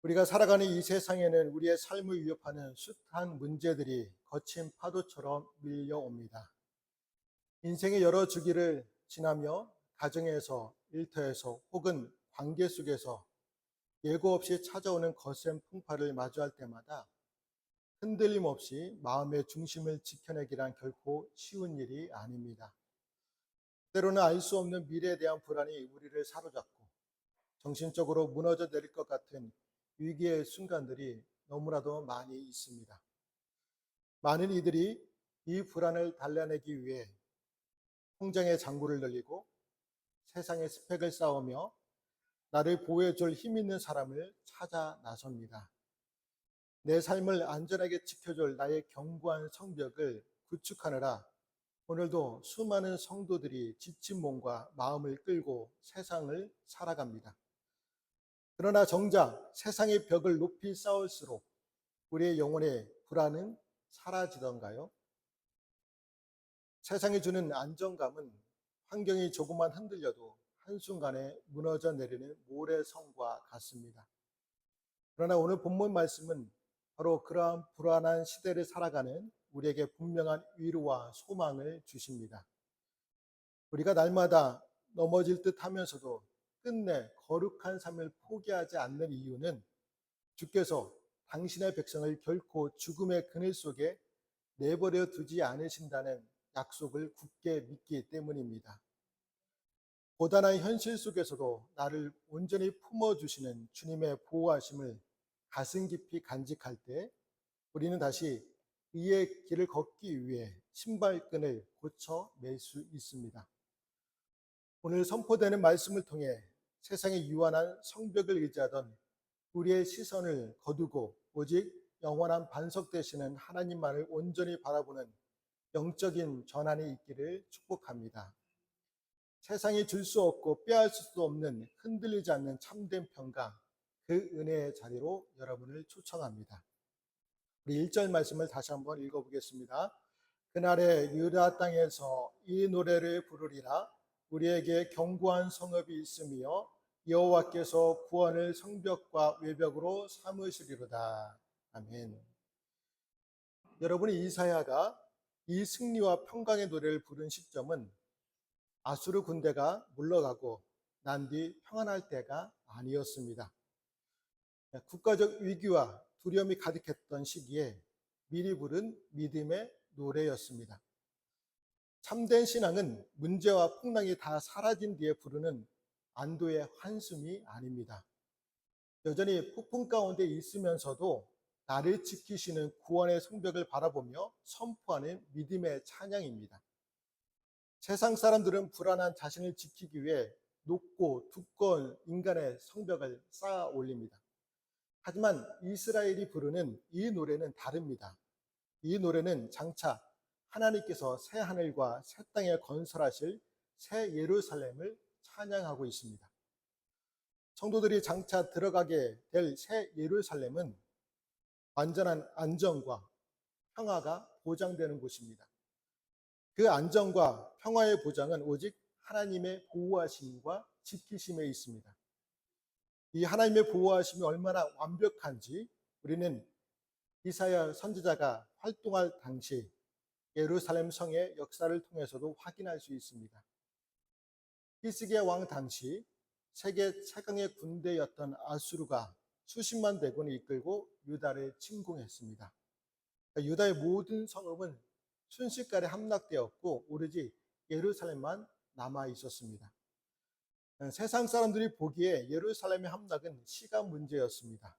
우리가 살아가는 이 세상에는 우리의 삶을 위협하는 숱한 문제들이 거친 파도처럼 밀려옵니다. 인생의 여러 주기를 지나며 가정에서, 일터에서 혹은 관계 속에서 예고 없이 찾아오는 거센 풍파를 마주할 때마다 흔들림 없이 마음의 중심을 지켜내기란 결코 쉬운 일이 아닙니다. 때로는 알 수 없는 미래에 대한 불안이 우리를 사로잡고 정신적으로 무너져 내릴 것 같은 위기의 순간들이 너무나도 많이 있습니다. 많은 이들이 이 불안을 달래내기 위해 통장의 잔고를 늘리고 세상의 스펙을 쌓으며 나를 보호해줄 힘 있는 사람을 찾아 나섭니다. 내 삶을 안전하게 지켜줄 나의 견고한 성벽을 구축하느라 오늘도 수많은 성도들이 지친 몸과 마음을 끌고 세상을 살아갑니다. 그러나 정작 세상의 벽을 높이 쌓을수록 우리의 영혼의 불안은 사라지던가요? 세상이 주는 안정감은 환경이 조금만 흔들려도 한순간에 무너져 내리는 모래성과 같습니다. 그러나 오늘 본문 말씀은 바로 그러한 불안한 시대를 살아가는 우리에게 분명한 위로와 소망을 주십니다. 우리가 날마다 넘어질 듯 하면서도 끝내 거룩한 삶을 포기하지 않는 이유는 주께서 당신의 백성을 결코 죽음의 그늘 속에 내버려 두지 않으신다는 약속을 굳게 믿기 때문입니다. 고단한 현실 속에서도 나를 온전히 품어주시는 주님의 보호하심을 가슴 깊이 간직할 때 우리는 다시 의의 길을 걷기 위해 신발끈을 고쳐 맬 수 있습니다. 오늘 선포되는 말씀을 통해 세상의 유한한 성벽을 의지하던 우리의 시선을 거두고 오직 영원한 반석 되시는 하나님만을 온전히 바라보는 영적인 전환이 있기를 축복합니다. 세상이 줄 수 없고 빼앗을 수 없는 흔들리지 않는 참된 평강, 그 은혜의 자리로 여러분을 초청합니다. 우리 1절 말씀을 다시 한번 읽어보겠습니다. 그날에 유다 땅에서 이 노래를 부르리라. 우리에게 견고한 성읍이 있으며 여호와께서 구원을 성벽과 외벽으로 삼으시리로다. 아멘. 여러분이 이사야가 이 승리와 평강의 노래를 부른 시점은 아수르 군대가 물러가고 난 뒤 평안할 때가 아니었습니다. 국가적 위기와 두려움이 가득했던 시기에 미리 부른 믿음의 노래였습니다. 참된 신앙은 문제와 풍랑이 다 사라진 뒤에 부르는 안도의 한숨이 아닙니다. 여전히 폭풍 가운데 있으면서도 나를 지키시는 구원의 성벽을 바라보며 선포하는 믿음의 찬양입니다. 세상 사람들은 불안한 자신을 지키기 위해 높고 두꺼운 인간의 성벽을 쌓아 올립니다. 하지만 이스라엘이 부르는 이 노래는 다릅니다. 이 노래는 장차 하나님께서 새 하늘과 새 땅에 건설하실 새 예루살렘을 찬양하고 있습니다. 성도들이 장차 들어가게 될 새 예루살렘은 완전한 안정과 평화가 보장되는 곳입니다. 그 안정과 평화의 보장은 오직 하나님의 보호하심과 지키심에 있습니다. 이 하나님의 보호하심이 얼마나 완벽한지 우리는 이사야 선지자가 활동할 당시 예루살렘 성의 역사를 통해서도 확인할 수 있습니다. 히스기야 왕 당시 세계 최강의 군대였던 아수르가 수십만 대군을 이끌고 유다를 침공했습니다. 유다의 모든 성읍은 순식간에 함락되었고 오로지 예루살렘만 남아 있었습니다. 세상 사람들이 보기에 예루살렘의 함락은 시간 문제였습니다.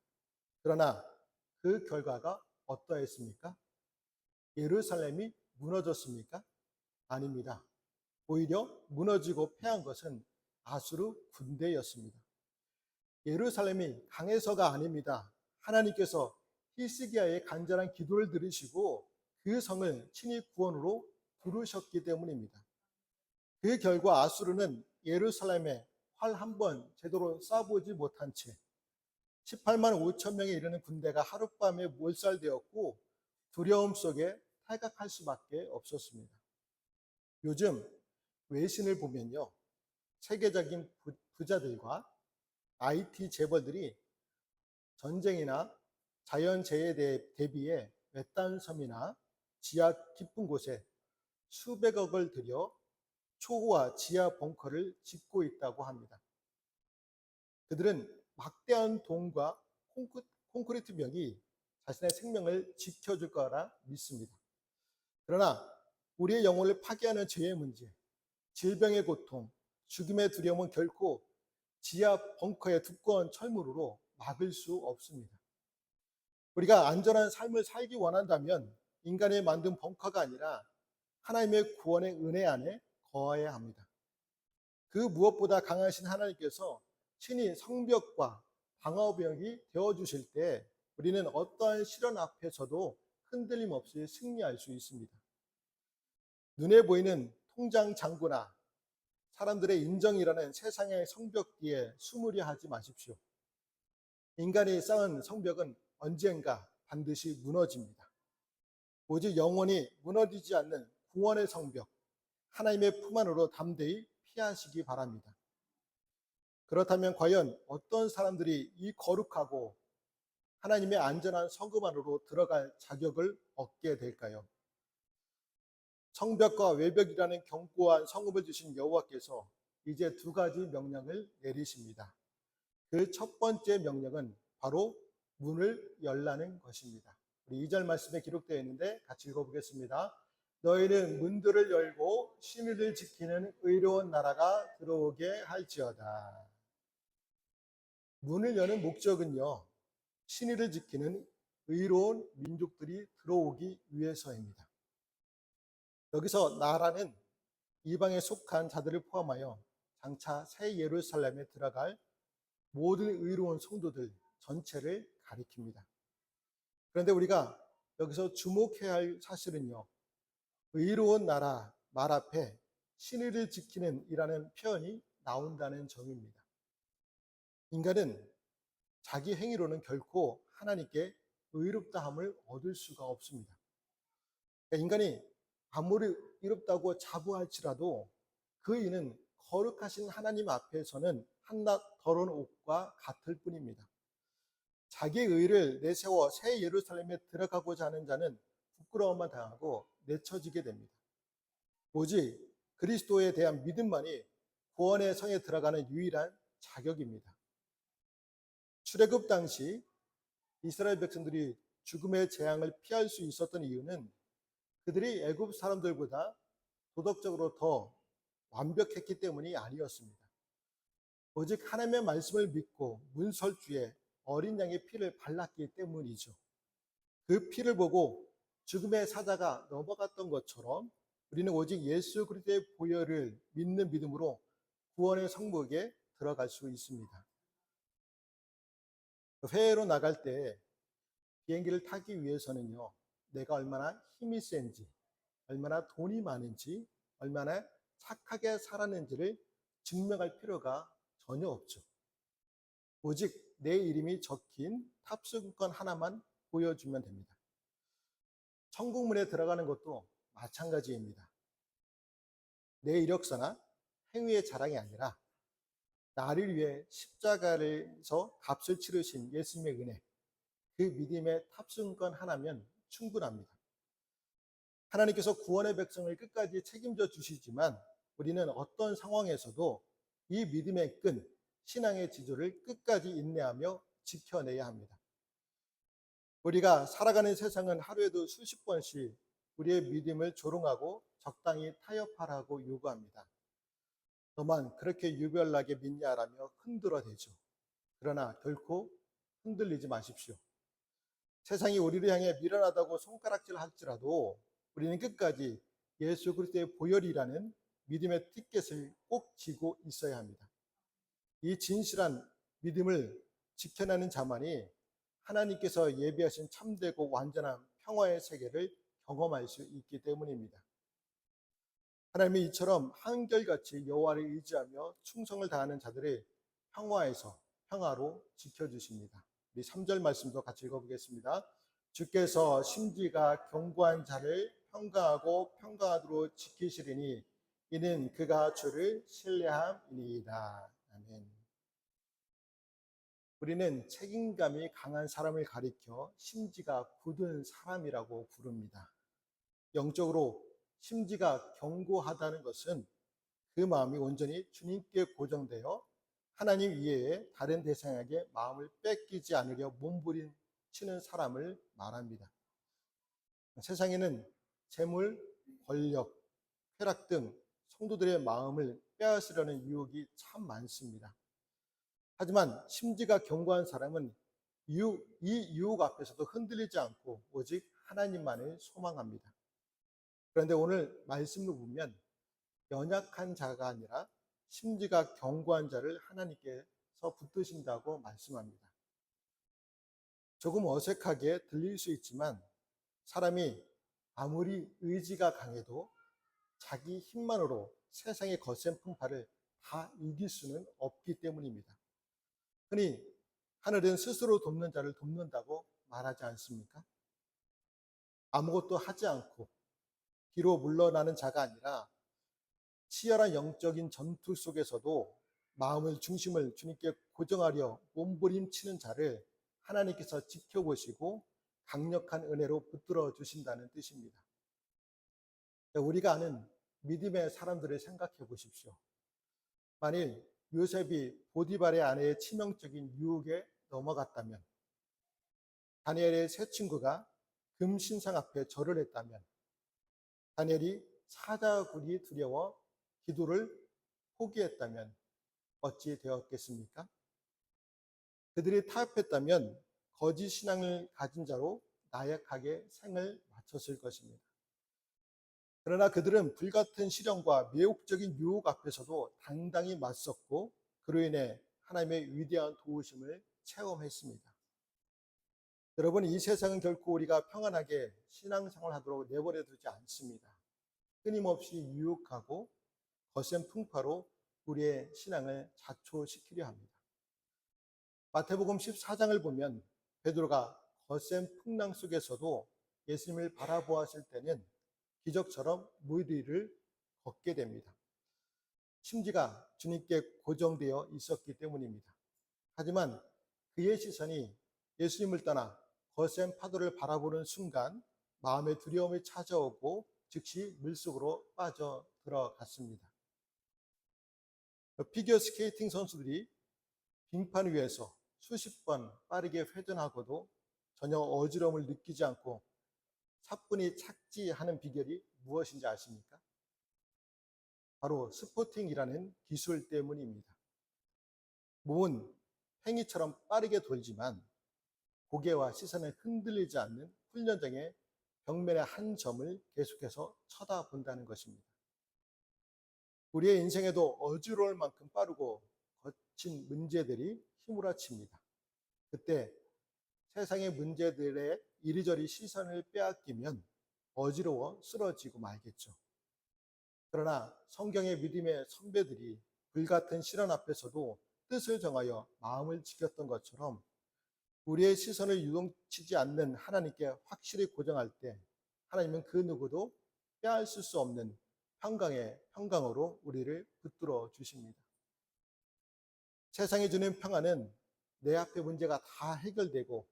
그러나 그 결과가 어떠했습니까? 예루살렘이 무너졌습니까? 아닙니다. 오히려 무너지고 패한 것은 아수르 군대였습니다. 예루살렘이 강해서가 아닙니다. 하나님께서 히스기야의 간절한 기도를 들으시고 그 성을 친히 구원으로 부르셨기 때문입니다. 그 결과 아수르는 예루살렘에 활 한 번 제대로 쏴보지 못한 채 18만 5천 명에 이르는 군대가 하룻밤에 몰살되었고 두려움 속에 탈각할 수밖에 없었습니다. 요즘 외신을 보면요, 세계적인 부자들과 IT 재벌들이 전쟁이나 자연재해에 대비해 외딴 섬이나 지하 깊은 곳에 수백억을 들여 초호화 지하 벙커를 짓고 있다고 합니다. 그들은 막대한 돈과 콘크리트 벽이 자신의 생명을 지켜줄 거라 믿습니다. 그러나 우리의 영혼을 파괴하는 죄의 문제, 질병의 고통, 죽음의 두려움은 결코 지하 벙커의 두꺼운 철문으로 막을 수 없습니다. 우리가 안전한 삶을 살기 원한다면 인간이 만든 벙커가 아니라 하나님의 구원의 은혜 안에 거해야 합니다. 그 무엇보다 강하신 하나님께서 친히 성벽과 방어벽이 되어주실 때 우리는 어떠한 시련 앞에서도 흔들림 없이 승리할 수 있습니다. 눈에 보이는 통장 잔고나 사람들의 인정이라는 세상의 성벽 뒤에 숨으려 하지 마십시오. 인간이 쌓은 성벽은 언젠가 반드시 무너집니다. 오직 영원히 무너지지 않는 구원의 성벽, 하나님의 품 안으로 담대히 피하시기 바랍니다. 그렇다면 과연 어떤 사람들이 이 거룩하고 하나님의 안전한 성읍 안으로 들어갈 자격을 얻게 될까요? 성벽과 외벽이라는 견고한 성읍을 주신 여호와께서 이제 두 가지 명령을 내리십니다. 그 첫 번째 명령은 바로 문을 열라는 것입니다. 우리 2절 말씀에 기록되어 있는데 같이 읽어보겠습니다. 너희는 문들을 열고 신의를 지키는 의로운 나라가 들어오게 할지어다. 문을 여는 목적은요, 신의를 지키는 의로운 민족들이 들어오기 위해서입니다. 여기서 나라는 이방에 속한 자들을 포함하여 장차 새 예루살렘에 들어갈 모든 의로운 성도들 전체를 가리킵니다. 그런데 우리가 여기서 주목해야 할 사실은요, 의로운 나라 말 앞에 신의를 지키는 이라는 표현이 나온다는 점입니다. 인간은 자기 행위로는 결코 하나님께 의롭다함을 얻을 수가 없습니다. 인간이 아무리 의롭다고 자부할지라도 그 이는 거룩하신 하나님 앞에서는 한낱 더러운 옷과 같을 뿐입니다. 자기의 의를 내세워 새 예루살렘에 들어가고자 하는 자는 부끄러움만 당하고 내쳐지게 됩니다. 오직 그리스도에 대한 믿음만이 구원의 성에 들어가는 유일한 자격입니다. 출애굽 당시 이스라엘 백성들이 죽음의 재앙을 피할 수 있었던 이유는 그들이 애굽 사람들보다 도덕적으로 더 완벽했기 때문이 아니었습니다. 오직 하나님의 말씀을 믿고 문설주에 어린 양의 피를 발랐기 때문이죠. 그 피를 보고 죽음의 사자가 넘어갔던 것처럼 우리는 오직 예수 그리스도의 보혈을 믿는 믿음으로 구원의 성벽에 들어갈 수 있습니다. 해외로 나갈 때 비행기를 타기 위해서는요, 내가 얼마나 힘이 센지, 얼마나 돈이 많은지, 얼마나 착하게 살았는지를 증명할 필요가 전혀 없죠. 오직 내 이름이 적힌 탑승권 하나만 보여주면 됩니다. 천국문에 들어가는 것도 마찬가지입니다. 내 이력서나 행위의 자랑이 아니라 나를 위해 십자가에서 값을 치르신 예수님의 은혜, 그 믿음의 탑승권 하나면 충분합니다. 하나님께서 구원의 백성을 끝까지 책임져 주시지만 우리는 어떤 상황에서도 이 믿음의 끈, 신앙의 지조를 끝까지 인내하며 지켜내야 합니다. 우리가 살아가는 세상은 하루에도 수십 번씩 우리의 믿음을 조롱하고 적당히 타협하라고 요구합니다. 너만 그렇게 유별나게 믿냐라며 흔들어대죠. 그러나 결코 흔들리지 마십시오. 세상이 우리를 향해 미련하다고 손가락질 할지라도 우리는 끝까지 예수 그리스도의 보혈이라는 믿음의 티켓을 꼭 쥐고 있어야 합니다. 이 진실한 믿음을 지켜내는 자만이 하나님께서 예비하신 참되고 완전한 평화의 세계를 경험할 수 있기 때문입니다. 하나님이 이처럼 한결같이 여호와를 의지하며 충성을 다하는 자들의 평화에서 평화로 지켜주십니다. 우리 3절 말씀도 같이 읽어보겠습니다. 주께서 심지가 견고한 자를 평강하고 평강하도록 지키시리니 이는 그가 주를 신뢰함이니이다. 아멘. 우리는 책임감이 강한 사람을 가리켜 심지가 굳은 사람이라고 부릅니다. 영적으로 심지가 견고하다는 것은 그 마음이 온전히 주님께 고정되어 하나님 이외에 다른 대상에게 마음을 뺏기지 않으려 몸부림치는 사람을 말합니다. 세상에는 재물, 권력, 쾌락 등 성도들의 마음을 빼앗으려는 유혹이 참 많습니다. 하지만 심지가 견고한 사람은 이 유혹 앞에서도 흔들리지 않고 오직 하나님만을 소망합니다. 그런데 오늘 말씀을 보면 연약한 자가 아니라 심지가 견고한 자를 하나님께서 붙드신다고 말씀합니다. 조금 어색하게 들릴 수 있지만 사람이 아무리 의지가 강해도 자기 힘만으로 세상의 거센 풍파를 다 이길 수는 없기 때문입니다. 흔히 하늘은 스스로 돕는 자를 돕는다고 말하지 않습니까? 아무것도 하지 않고 뒤로 물러나는 자가 아니라 치열한 영적인 전투 속에서도 마음을 중심을 주님께 고정하려 몸부림치는 자를 하나님께서 지켜보시고 강력한 은혜로 붙들어 주신다는 뜻입니다. 우리가 아는 믿음의 사람들을 생각해 보십시오. 만일 요셉이 보디발의 아내의 치명적인 유혹에 넘어갔다면, 다니엘의 세 친구가 금신상 앞에 절을 했다면, 다니엘이 사자굴이 두려워 기도를 포기했다면 어찌 되었겠습니까? 그들이 타협했다면 거짓 신앙을 가진 자로 나약하게 생을 마쳤을 것입니다. 그러나 그들은 불같은 시련과 매혹적인 유혹 앞에서도 당당히 맞섰고 그로 인해 하나님의 위대한 도우심을 체험했습니다. 여러분, 이 세상은 결코 우리가 평안하게 신앙생활 하도록 내버려 두지 않습니다. 끊임없이 유혹하고 거센 풍파로 우리의 신앙을 자초시키려 합니다. 마태복음 14장을 보면 베드로가 거센 풍랑 속에서도 예수님을 바라보았을 때는 기적처럼 물 위를 걷게 됩니다. 심지가 주님께 고정되어 있었기 때문입니다. 하지만 그의 시선이 예수님을 떠나 거센 파도를 바라보는 순간 마음의 두려움이 찾아오고 즉시 물속으로 빠져 들어갔습니다. 피겨 스케이팅 선수들이 빙판 위에서 수십 번 빠르게 회전하고도 전혀 어지러움을 느끼지 않고 사뿐히 착지하는 비결이 무엇인지 아십니까? 바로 스포팅이라는 기술 때문입니다. 몸은 팽이처럼 빠르게 돌지만 고개와 시선을 흔들리지 않는 훈련장의 벽면의 한 점을 계속해서 쳐다본다는 것입니다. 우리의 인생에도 어지러울 만큼 빠르고 거친 문제들이 휘몰아칩니다. 그때 세상의 문제들에 이리저리 시선을 빼앗기면 어지러워 쓰러지고 말겠죠. 그러나 성경의 믿음의 선배들이 불같은 시련 앞에서도 뜻을 정하여 마음을 지켰던 것처럼 우리의 시선을 유동치지 않는 하나님께 확실히 고정할 때 하나님은 그 누구도 빼앗을 수 없는 평강의 평강으로 우리를 붙들어 주십니다. 세상이 주는 평안은 내 앞의 문제가 다 해결되고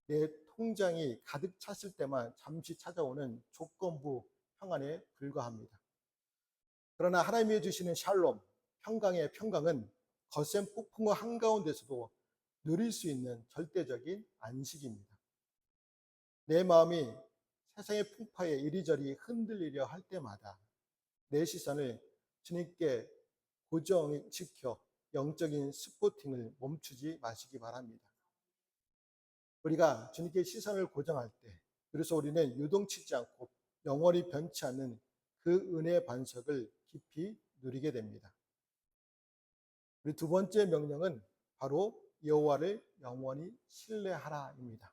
내 통장이 가득 찼을 때만 잠시 찾아오는 조건부 평안에 불과합니다. 그러나 하나님이 주시는 샬롬, 평강의 평강은 거센 폭풍의 한가운데서도 누릴 수 있는 절대적인 안식입니다. 내 마음이 세상의 풍파에 이리저리 흔들리려 할 때마다 내 시선을 주님께 고정시켜 영적인 스포팅을 멈추지 마시기 바랍니다. 우리가 주님께 시선을 고정할 때, 그래서 우리는 유동치지 않고 영원히 변치 않는 그 은혜의 반석을 깊이 누리게 됩니다. 우리 두 번째 명령은 바로 여호와를 영원히 신뢰하라입니다.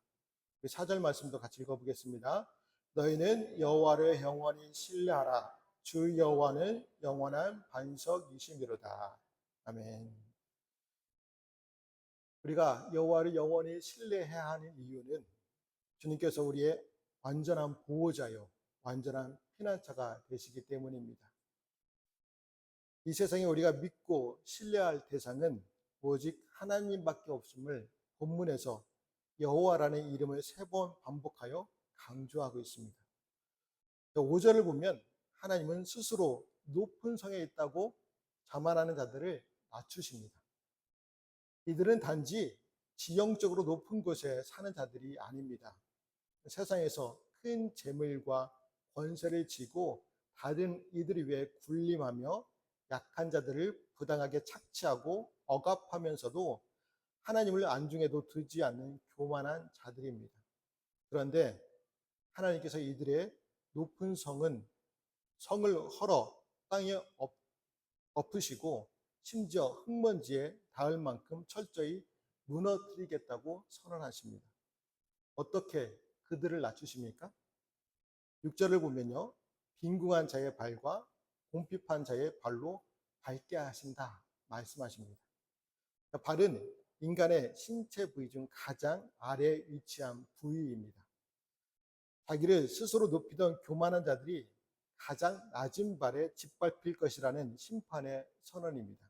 4절 말씀도 같이 읽어보겠습니다. 너희는 여호와를 영원히 신뢰하라. 주 여호와는 영원한 반석이시미로다. 아멘. 우리가 여호와를 영원히 신뢰해야 하는 이유는 주님께서 우리의 완전한 보호자요, 완전한 피난처가 되시기 때문입니다. 이 세상에 우리가 믿고 신뢰할 대상은 오직 하나님밖에 없음을 본문에서 여호와라는 이름을 3번 반복하여 강조하고 있습니다. 5절을 보면 하나님은 스스로 높은 성에 있다고 자만하는 자들을 낮추십니다. 이들은 단지 지형적으로 높은 곳에 사는 자들이 아닙니다. 세상에서 큰 재물과 권세를 쥐고 다른 이들을 위해 군림하며 약한 자들을 부당하게 착취하고 억압하면서도 하나님을 안중에도 두지 않는 교만한 자들입니다. 그런데 하나님께서 이들의 높은 성을 헐어 땅에 엎으시고 심지어 흙먼지에 닿을 만큼 철저히 무너뜨리겠다고 선언하십니다. 어떻게 그들을 낮추십니까? 6절을 보면요. 빈궁한 자의 발과 궁핍한 자의 발로 밟게 하신다 말씀하십니다. 발은 인간의 신체 부위 중 가장 아래에 위치한 부위입니다. 자기를 스스로 높이던 교만한 자들이 가장 낮은 발에 짓밟힐 것이라는 심판의 선언입니다.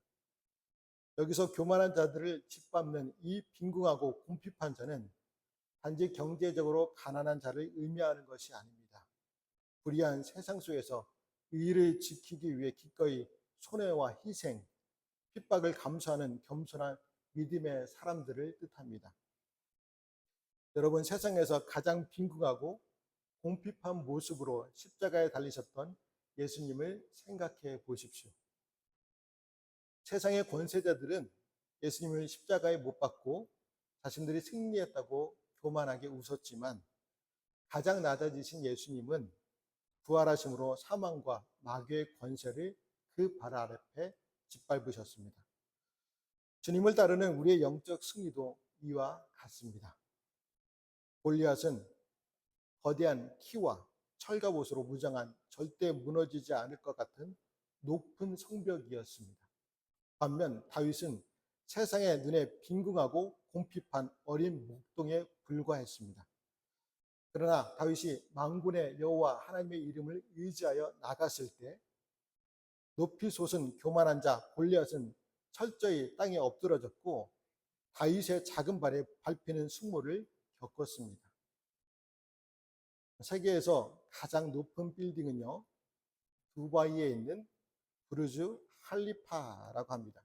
여기서 교만한 자들을 짓밟는 이 빈궁하고 궁핍한 자는 단지 경제적으로 가난한 자를 의미하는 것이 아닙니다. 불의한 세상 속에서 의를 지키기 위해 기꺼이 손해와 희생, 핍박을 감수하는 겸손한 믿음의 사람들을 뜻합니다. 여러분, 세상에서 가장 빈궁하고 궁핍한 모습으로 십자가에 달리셨던 예수님을 생각해 보십시오. 세상의 권세자들은 예수님을 십자가에 못 박고 자신들이 승리했다고 교만하게 웃었지만 가장 낮아지신 예수님은 부활하심으로 사망과 마귀의 권세를 그 발 앞에 짓밟으셨습니다. 주님을 따르는 우리의 영적 승리도 이와 같습니다. 골리앗은 거대한 키와 철갑옷으로 무장한 절대 무너지지 않을 것 같은 높은 성벽이었습니다. 반면 다윗은 세상의 눈에 빈궁하고 궁핍한 어린 목동에 불과했습니다. 그러나 다윗이 만군의 여호와 하나님의 이름을 의지하여 나갔을 때 높이 솟은 교만한 자 골리앗은 철저히 땅에 엎드러졌고 다윗의 작은 발에 밟히는 숙모를 겪었습니다. 세계에서 가장 높은 빌딩은요, 두바이에 있는 부르즈 할리파라고 합니다.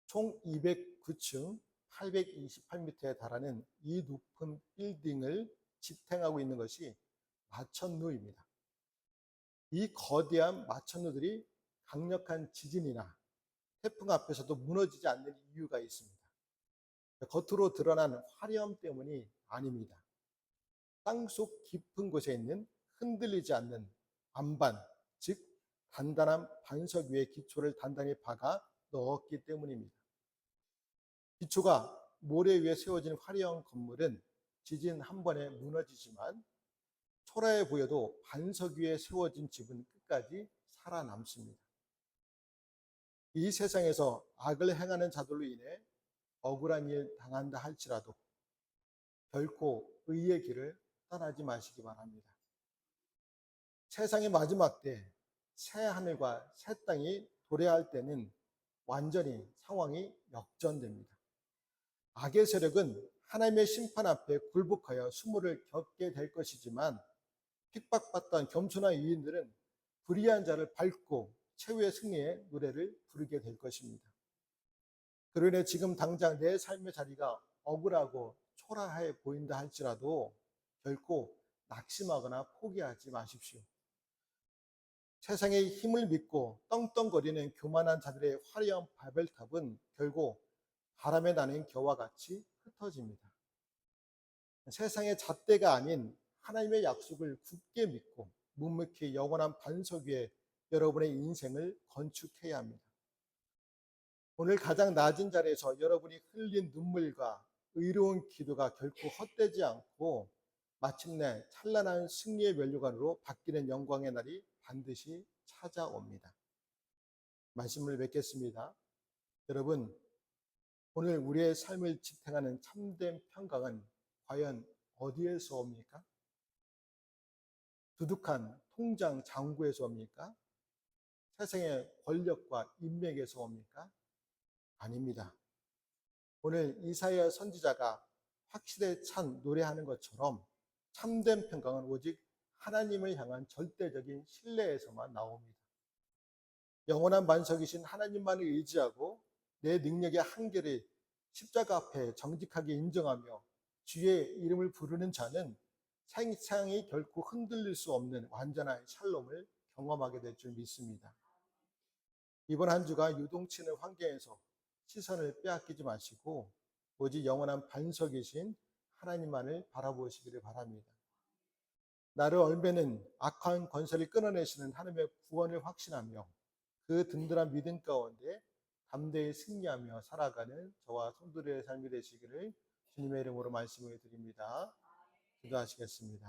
총 209층 828m에 달하는 이 높은 빌딩을 지탱하고 있는 것이 마천루입니다. 이 거대한 마천루들이 강력한 지진이나 태풍 앞에서도 무너지지 않는 이유가 있습니다. 겉으로 드러난 화려함 때문이 아닙니다. 땅속 깊은 곳에 있는 흔들리지 않는 안반, 즉 단단한 반석 위에 기초를 단단히 박아 넣었기 때문입니다. 기초가 모래 위에 세워진 화려한 건물은 지진 한 번에 무너지지만 초라해 보여도 반석 위에 세워진 집은 끝까지 살아남습니다. 이 세상에서 악을 행하는 자들로 인해 억울한 일 당한다 할지라도 결코 의의 길을 떠나지 마시기 바랍니다. 세상의 마지막 때 새 하늘과 새 땅이 도래할 때는 완전히 상황이 역전됩니다. 악의 세력은 하나님의 심판 앞에 굴복하여 수모를 겪게 될 것이지만 핍박받던 겸손한 유인들은 불의한 자를 밟고 최후의 승리의 노래를 부르게 될 것입니다. 그로 인해 지금 당장 내 삶의 자리가 억울하고 초라해 보인다 할지라도 결코 낙심하거나 포기하지 마십시오. 세상의 힘을 믿고 떵떵거리는 교만한 자들의 화려한 바벨탑은 결국 바람에 나는 겨와 같이 흩어집니다. 세상의 잣대가 아닌 하나님의 약속을 굳게 믿고 묵묵히 영원한 반석 위에 여러분의 인생을 건축해야 합니다. 오늘 가장 낮은 자리에서 여러분이 흘린 눈물과 의로운 기도가 결코 헛되지 않고 마침내 찬란한 승리의 면류관으로 바뀌는 영광의 날이 반드시 찾아옵니다. 말씀을 맺겠습니다. 여러분, 오늘 우리의 삶을 지탱하는 참된 평강은 과연 어디에서 옵니까? 두둑한 통장 잔고에서 옵니까? 세상의 권력과 인맥에서 옵니까? 아닙니다. 오늘 이사야 선지자가 확실에 찬 노래하는 것처럼 참된 평강은 오직 하나님을 향한 절대적인 신뢰에서만 나옵니다. 영원한 반석이신 하나님만을 의지하고 내 능력의 한계를 십자가 앞에 정직하게 인정하며 주의 이름을 부르는 자는 세상이 결코 흔들릴 수 없는 완전한 샬롬을 경험하게 될 줄 믿습니다. 이번 한 주가 유동치는 환경에서 시선을 빼앗기지 마시고 오직 영원한 반석이신 하나님만을 바라보시기를 바랍니다. 나를 얼매는 악한 권세를 끊어내시는 하나님의 구원을 확신하며 그 든든한 믿음 가운데 담대히 승리하며 살아가는 저와 성도들의 삶이 되시기를 주님의 이름으로 말씀을 드립니다. 기도하시겠습니다.